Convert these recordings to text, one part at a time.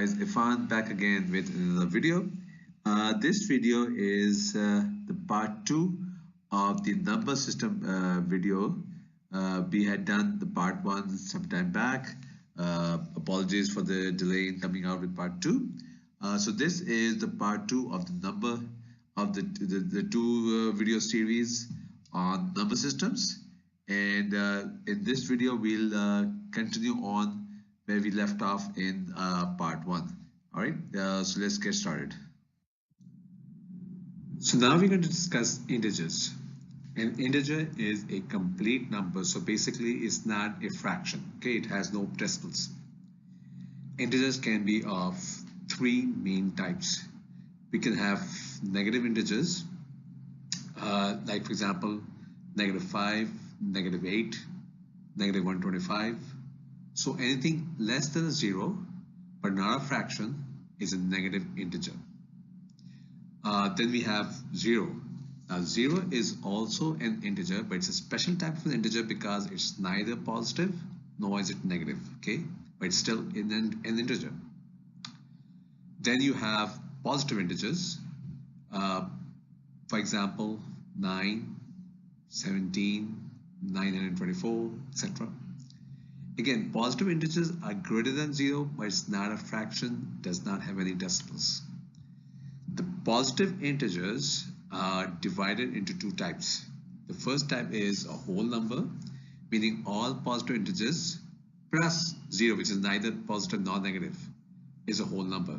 guys, Ifan back again with another video. This video is the part 2 of the number system video. We had done the part 1 some time back. Apologies for the delay in coming out with part 2. So this is the part 2 of the number of the two video series on number systems. And in this video, we'll continue on where we left off in part 1. All right, so let's get started. So now we're going to discuss integers. An integer is a complete number, so basically it's not a fraction. Okay, it has no decimals. Integers can be of three main types. We can have negative integers, like for example, -5, -8, -125. So anything less than a 0 but not a fraction is a negative integer. Then we have 0. Now 0 is also an integer, but it's a special type of an integer because it's neither positive nor is it negative, okay? But it's still an integer. Then you have positive integers, for example 9, 17, 924, etc. Again, positive integers are greater than 0, but it's not a fraction, does not have any decimals. The positive integers are divided into two types. The first type is a whole number, meaning all positive integers plus 0, which is neither positive nor negative, is a whole number.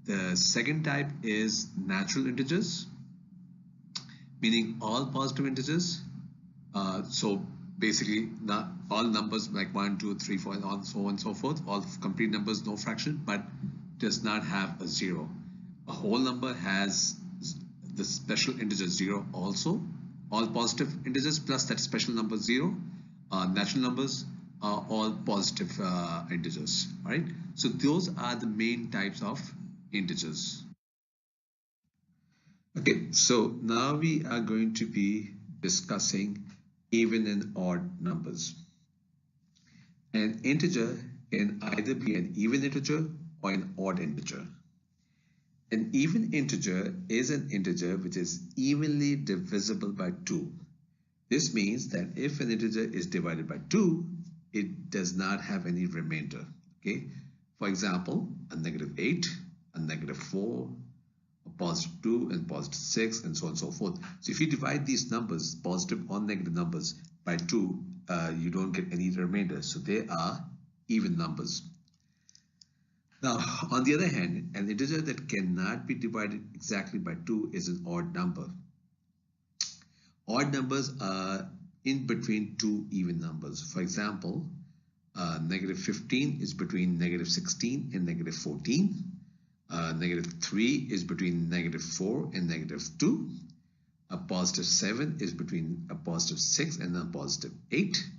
The second type is natural integers, meaning all positive integers. So basically not all numbers like 1, 2, 3, 4 and on so on and so forth, all complete numbers, no fraction, but does not have a 0. A whole number has the special integer 0 also. All positive integers plus that special number 0. Natural numbers are all positive integers. All right, so those are the main types of integers. Okay, so now we are going to be discussing even and odd numbers. An integer can either be an even integer or an odd integer. An even integer is an integer which is evenly divisible by 2. This means that if an integer is divided by 2, it does not have any remainder. Okay, for example, a -8, a -4, a +2 and +6 and so on and so forth. So if you divide these numbers, positive or negative numbers, by 2, you don't get any remainder, so they are even numbers. Now on the other hand, an integer that cannot be divided exactly by 2 is an odd number. Odd numbers are in between two even numbers. For example, -15 is between -16 and -14. -3 is between -4 and -2. A +7 is between a +6 and a +8.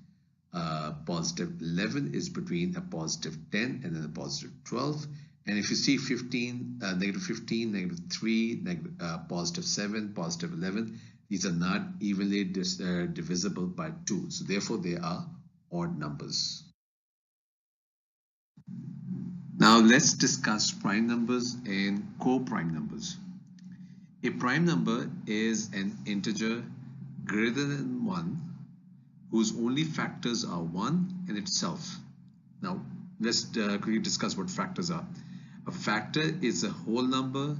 +11 is between a +10 and then a +12. And if you see 15, -15, -3, +7, +11, these are not evenly divisible by 2. So therefore they are odd numbers. Now let's discuss prime numbers and co-prime numbers. A prime number is an integer greater than 1 whose only factors are 1 and itself. Now let's quickly discuss what factors are. A factor is a whole number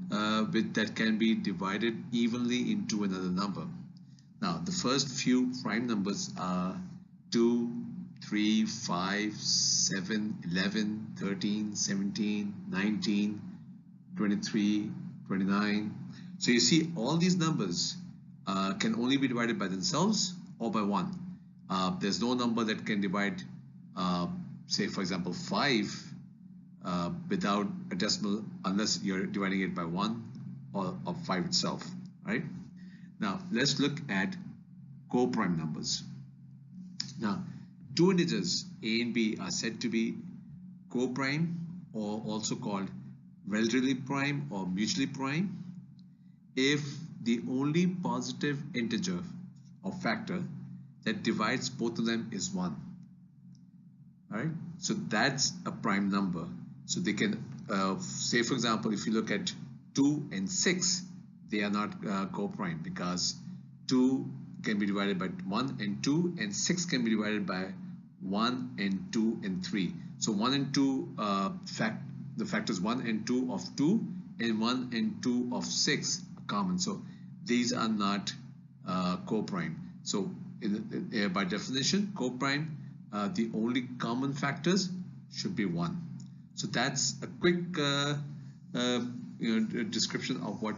that can be divided evenly into another number. Now the first few prime numbers are 2, 3, 5, 7, 11, 13, 17, 19, 23, 29. So you see all these numbers can only be divided by themselves or by 1. There's no number that can divide, say for example 5 without a decimal unless you're dividing it by 1 or 5 itself, right? Now let's look at co-prime numbers. Now two integers a and b are said to be co-prime, or also called relatively prime or mutually prime, if the only positive integer or factor that divides both of them is 1. All right, so that's a prime number. So they can say, for example, if you look at 2 and 6, they are not co-prime because 2 can be divided by 1 and 2, and 6 can be divided by 1 and 2 and 3. So 1 and 2 the factors 1 and 2 of 2 and 1 and 2 of 6 are common. So these are not co-prime. So by definition, co-prime, the only common factors should be 1. So that's a quick description of what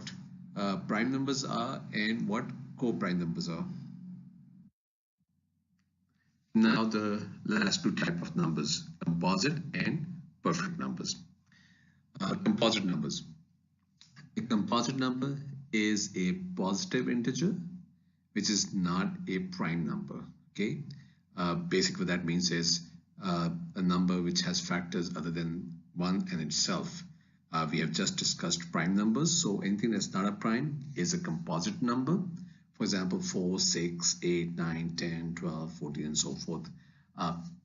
prime numbers are and what co-prime numbers are. Now the last two types of numbers, composite and perfect numbers. Composite numbers. A composite number is a positive integer which is not a prime number. Okay, basically what that means is a number which has factors other than 1 and itself. We have just discussed prime numbers, so anything that's not a prime is a composite number. For example, 4, 6, 8, 9, 10, 12, 14 and so forth.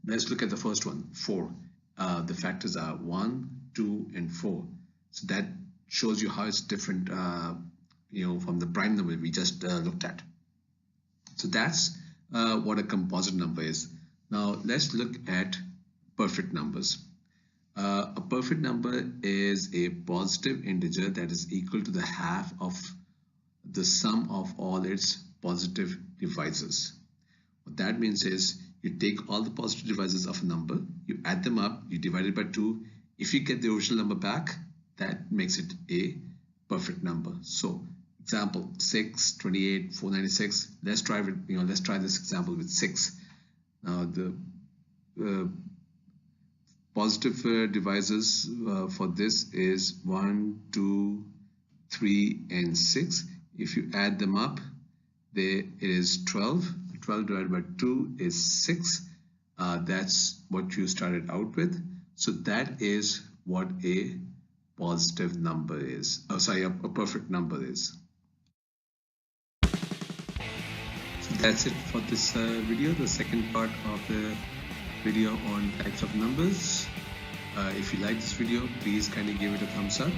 Let's look at the first one, 4. The factors are 1, 2 and 4. So that shows you how it's different from the prime number we just looked at. So that's what a composite number is. Now let's look at perfect numbers. A perfect number is a positive integer that is equal to the half of the sum of all its positive divisors. What that means is you take all the positive divisors of a number, you add them up, you divide it by 2. If you get the original number back, that makes it a perfect number. So example 6, 28, 496. Let's try this example with 6. Now the positive divisors for this is 1, 2, 3 and 6. If you add them up, there it is 12. 12 divided by 2 is 6. That's what you started out with. So that is what a positive number is. A perfect number is. So that's it for this video, the second part of the video on types of numbers. If you like this video, please kindly give it a thumbs up.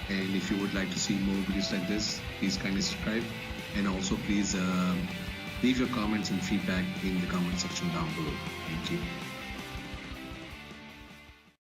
And if you would like to see more videos like this, please kindly subscribe. And also please leave your comments and feedback in the comment section down below. Thank you.